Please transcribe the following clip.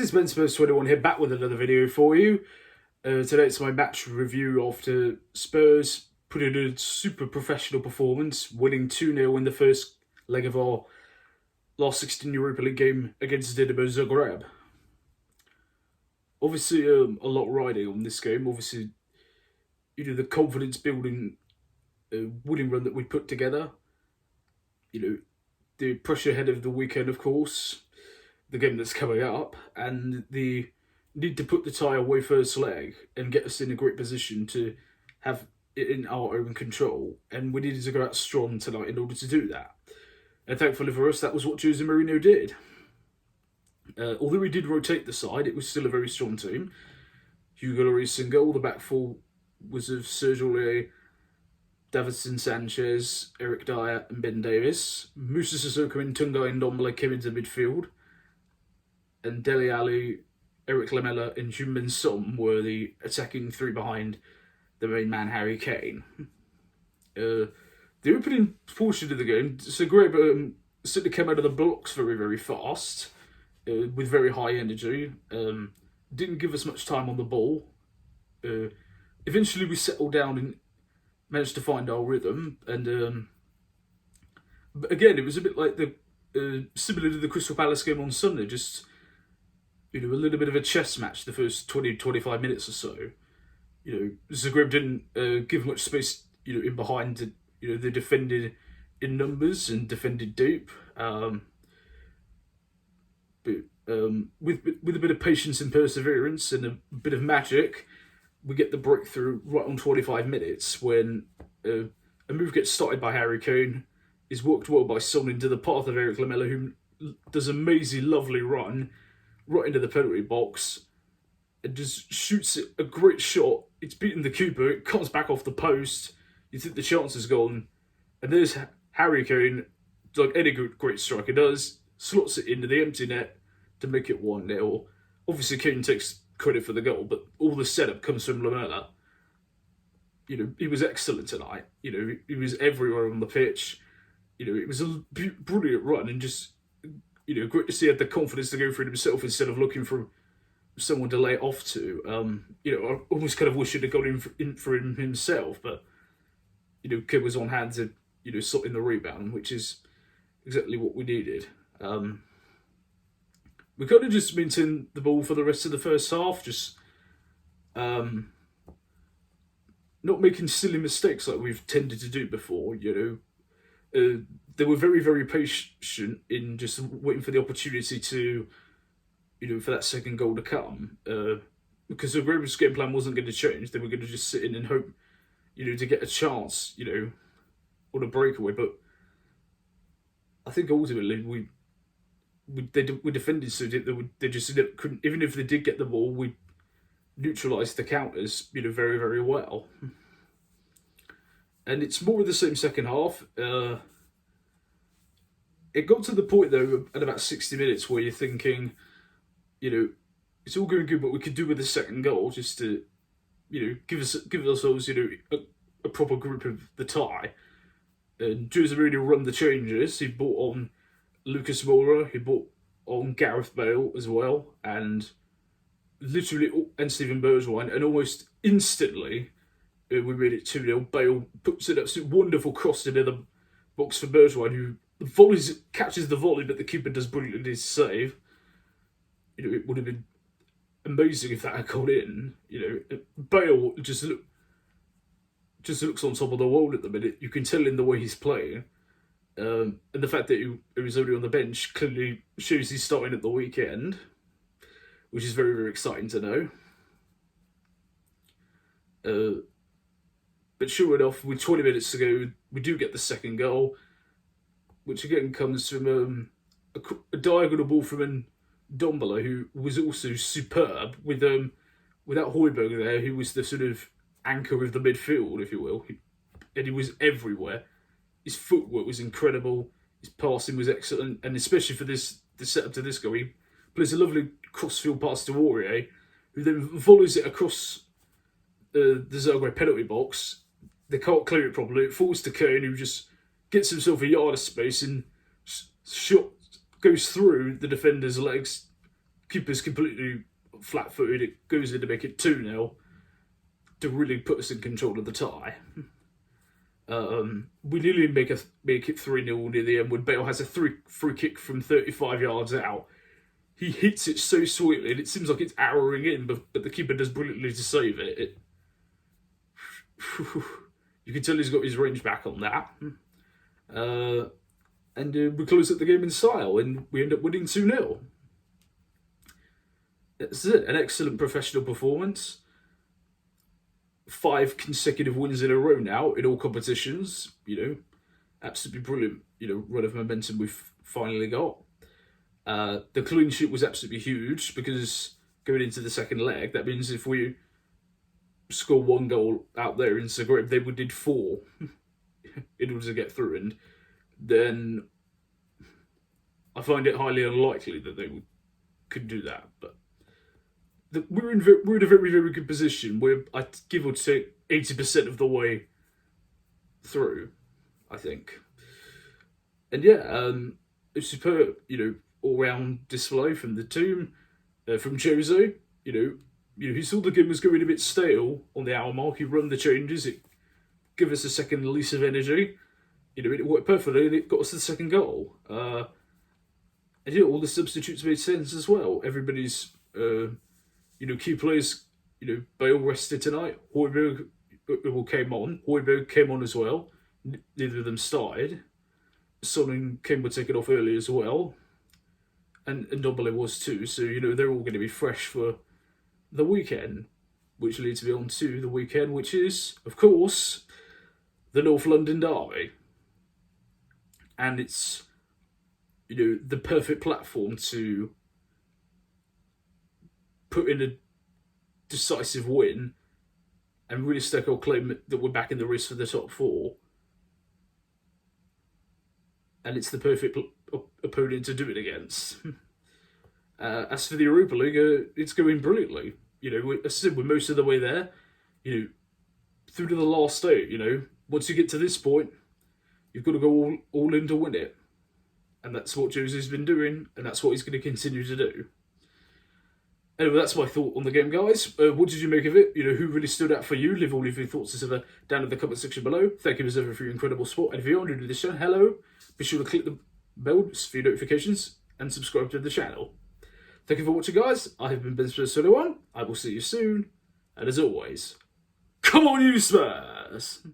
guys, Ben Spurs21 here, back with another video for you. Today it's my match review after Spurs put in a super professional performance, winning 2-0 in the first leg of our last 16 Europa League game against Dinamo Zagreb. Obviously, a lot riding on this game. Obviously, the confidence building winning run that we put together. The pressure ahead of the weekend, of course, the game that's coming up, and the need to put the tie away first leg and get us in a great position to have it in our own control. And we needed to go out strong tonight in order to do that. And thankfully for us, that was what Jose Mourinho did. Although he did rotate the side, it was still a very strong team. Hugo Lloris in goal. The back four was of Sergio Aurier, Davinson Sanchez, Eric Dyer and Ben Davis. Moussa Sissoko and Tungai and Ndombele came into midfield. And Dele Alli, Eric Lamela and Heung-min Son were the attacking three behind the main man, Harry Kane. The opening portion of the game, Zagreb certainly came out of the blocks very, very fast, with very high energy. Didn't give us much time on the ball. Eventually we settled down and managed to find our rhythm. And but again, it was a bit like similar to the Crystal Palace game on Sunday, just a little bit of a chess match the first 20-25 minutes or so. Zagreb didn't give much space, in behind. They defended in numbers and defended deep. But with a bit of patience and perseverance and a bit of magic, we get the breakthrough right on 25 minutes when a move gets started by Harry Kane, is worked well by Son into the path of Eric Lamela, who does an amazing, lovely run right into the penalty box and just shoots it, a great shot. It's beaten the keeper, it comes back off the post. You think the chance is gone, and there's Harry Kane, like any great striker does, slots it into the empty net to make it 1-0. Obviously Kane takes credit for the goal, but all the setup comes from Lamela. He was excellent tonight. He was everywhere on the pitch. It was a brilliant run, and just great to see he had the confidence to go for it himself instead of looking for someone to lay it off to. I almost kind of wish he'd have gone in for him himself, but Kid was on hand to sort in the rebound, which is exactly what we needed. We kind of just maintained the ball for the rest of the first half, just not making silly mistakes like we've tended to do before. They were very, very patient in just waiting for the opportunity to, for that second goal to come. Because the Zagreb's game plan wasn't going to change. They were going to just sit in and hope, to get a chance, on a breakaway. But I think ultimately we defended so they just couldn't. Even if they did get the ball, we neutralised the counters, very, very well. And it's more of the same second half. It got to the point though at about 60 minutes where you're thinking, it's all going good, but we could do with a second goal just to, give ourselves, a proper grip of the tie. And Jose Mourinho run the changes. He brought on Lucas Moura, he brought on Gareth Bale as well, and Steven Bergwijn, and almost instantly we made it 2-0. Bale puts an absolute wonderful cross into the box for Bergwijn, who catches the volley, but the keeper does brilliantly save. It would have been amazing if that had gone in. Bale just looks on top of the world at the minute. You can tell in the way he's playing. And the fact that he was only on the bench clearly shows he's starting at the weekend, which is very, very exciting to know. But sure enough, with 20 minutes to go, we do get the second goal, which again comes from a diagonal ball from Ndombele, who was also superb, without Højbjerg there, who was the sort of anchor of the midfield, if you will. And he was everywhere. His footwork was incredible. His passing was excellent, and especially for the setup to this goal, he plays a lovely crossfield pass to Aurier, who then volleys it across the Zagreb penalty box. They can't clear it properly. It falls to Kane, who just gets himself a yard of space and shot goes through the defender's legs, keeper's completely flat-footed. It goes in to make it 2-0 to really put us in control of the tie. We nearly make it 3-0 near the end when Bale has a free kick from 35 yards out. He hits it so sweetly, and it seems like it's arrowing in, but the keeper does brilliantly to save it. You can tell he's got his range back on that. And we close out the game in style, and we end up winning 2-0. That's it. An excellent professional performance. 5 consecutive wins in a row now in all competitions. Absolutely brilliant. Run of momentum we've finally got. The clean sheet was absolutely huge because going into the second leg, that means if we score 1 goal out there in Zagreb, they would need 4 in order to get through, and then I find it highly unlikely that they could do that. But we're in a very, very good position. We're, I give or take, 80% of the way through, I think. And yeah, it's superb, all-round display from the team, from Jose. He saw the game was going a bit stale on the hour mark. He run the changes. It gave us a second release of energy. It worked perfectly, and it got us the second goal. And all the substitutes made sense as well. Everybody's, key players, Bale rested tonight. Højbjerg came on. Højbjerg came on as well. Neither of them started. Son and Kane were taken off early as well. And Ndombele was too. So, they're all going to be fresh for the weekend, which leads me on to the weekend, which is, of course, the North London derby. And it's, the perfect platform to put in a decisive win and really stake our claim that we're back in the race for the top 4. And it's the perfect opponent to do it against. As for the Europa League, it's going brilliantly. As I said, we're most of the way there. Through to the last 8, once you get to this point, you've got to go all in to win it. And that's what Jose's been doing, and that's what he's going to continue to do. Anyway, that's my thought on the game, guys. What did you make of it? Who really stood out for you? Leave all of your thoughts as ever down in the comment section below. Thank you as ever for your incredible support. And if you're new to this channel, hello. Be sure to click the bell for your notifications and subscribe to the channel. Thank you for watching, guys. I have been Ben Spurs 21. I will see you soon. And as always, come on, you Spurs!